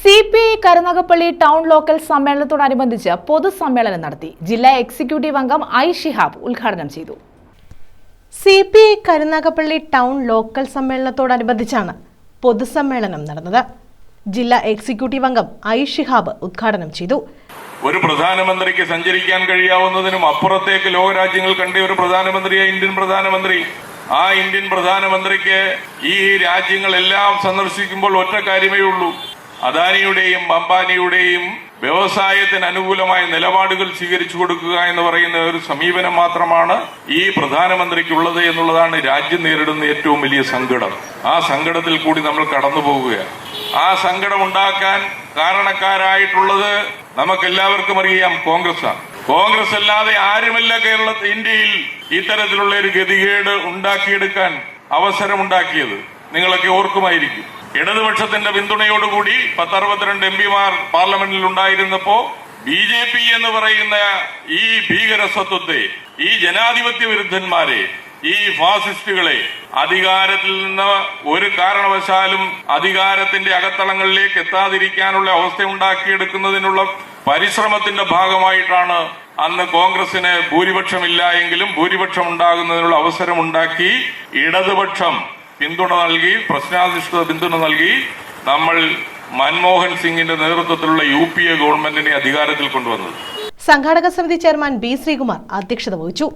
CPI Karunagappally town local സമ്മേളനത്തോടനുബന്ധിച്ച് പൊതുസമ്മേളനം നടത്തി. ജില്ലാ എക്സിക്യൂട്ടീവ് അംഗം ഐ ഷിഹാബ് ഉദ്ഘാടനം ചെയ്തു. CPI കരുനാഗപ്പള്ളി ടൗൺ ലോക്കൽ സമ്മേളനത്തോടനുബന്ധിച്ചാണ് പൊതുസമ്മേളനം നടന്നത്. ജില്ലാ എക്സിക്യൂട്ടീവ് അംഗം ഐ ഷിഹാബ് ഉദ്ഘാടനം ചെയ്തു. ഒരു പ്രധാനമന്ത്രിക്ക് സഞ്ചരിക്കാൻ കഴിയാവുന്നതിനും അപ്പുറത്തേക്ക് ലോകരാജ്യങ്ങൾ കണ്ട ഒരു പ്രധാനമന്ത്രിയെ ഇന്ത്യൻ പ്രധാനമന്ത്രി. ആ ഇന്ത്യൻ പ്രധാനമന്ത്രിക്ക് ഈ രാജ്യങ്ങളെല്ലാം സന്ദർശിക്കുമ്പോൾ ഒറ്റ കാര്യമേ ഉള്ളൂ: അദാനിയുടെയും അംബാനിയുടെയും വ്യവസായത്തിന് അനുകൂലമായ നിലപാടുകൾ സ്വീകരിച്ചു കൊടുക്കുക എന്ന് പറയുന്ന ഒരു സമീപനം മാത്രമാണ് ഈ പ്രധാനമന്ത്രിക്കുള്ളത് എന്നുള്ളതാണ് രാജ്യം നേരിടുന്ന ഏറ്റവും വലിയ സങ്കടം. ആ സങ്കടത്തിൽ കൂടി നമ്മൾ കടന്നു പോവുകയാണ്. ആ സങ്കടം ഉണ്ടാക്കാൻ കാരണക്കാരായിട്ടുള്ളത് നമുക്കെല്ലാവർക്കും അറിയാം, കോൺഗ്രസ്സാണ്. കോൺഗ്രസ് അല്ലാതെ ആരുമല്ല ഇന്ത്യയിൽ ഇത്തരത്തിലുള്ള ഒരു ഗതികേട് ഉണ്ടാക്കിയെടുക്കാൻ അവസരമുണ്ടാക്കിയത്. നിങ്ങളൊക്കെ ഓർക്കുമായിരിക്കും, ഇടതുപക്ഷത്തിന്റെ പിന്തുണയോടുകൂടി 1062 എംപിമാർ പാർലമെന്റിൽ ഉണ്ടായിരുന്നപ്പോ BJP എന്ന് പറയുന്ന ഈ ഭീകരസത്വത്തെ, ഈ ജനാധിപത്യ വിരുദ്ധന്മാരെ, ഈ ഫാസിസ്റ്റുകളെ അധികാരത്തിൽ നിന്ന് ഒരു കാരണവശാലും അധികാരത്തിന്റെ അകത്തളങ്ങളിലേക്ക് എത്താതിരിക്കാനുള്ള അവസ്ഥ ഉണ്ടാക്കിയെടുക്കുന്നതിനുള്ള പരിശ്രമത്തിന്റെ ഭാഗമായിട്ടാണ് അന്ന് കോൺഗ്രസിന് ഭൂരിപക്ഷമില്ല എങ്കിലും ഭൂരിപക്ഷം ഉണ്ടാകുന്നതിനുള്ള അവസരമുണ്ടാക്കി ഇടതുപക്ഷം പിന്തുണ നൽകി, പ്രശ്നാധിഷ്ഠിത പിന്തുണ നൽകി നമ്മൾ മൻമോഹൻ സിംഗിന്റെ നേതൃത്വത്തിലുള്ള UPA ഗവൺമെന്റിനെ അധികാരത്തിൽ കൊണ്ടുവന്നത്. സംഘാടക സമിതി ചെയർമാൻ B ശ്രീകുമാർ അധ്യക്ഷത വഹിച്ചു.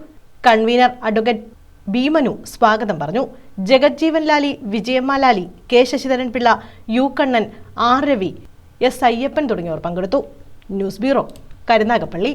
കൺവീനർ അഡ്വക്കേറ്റ് B മനു സ്വാഗതം പറഞ്ഞു. Jagajjeevan Lali, Vijayamma Lali, K Sasidharan Pillai, U Kannan, R Ravi, S Ayyappan തുടങ്ങിയവർ പങ്കെടുത്തു. News bureau, Karunagappally.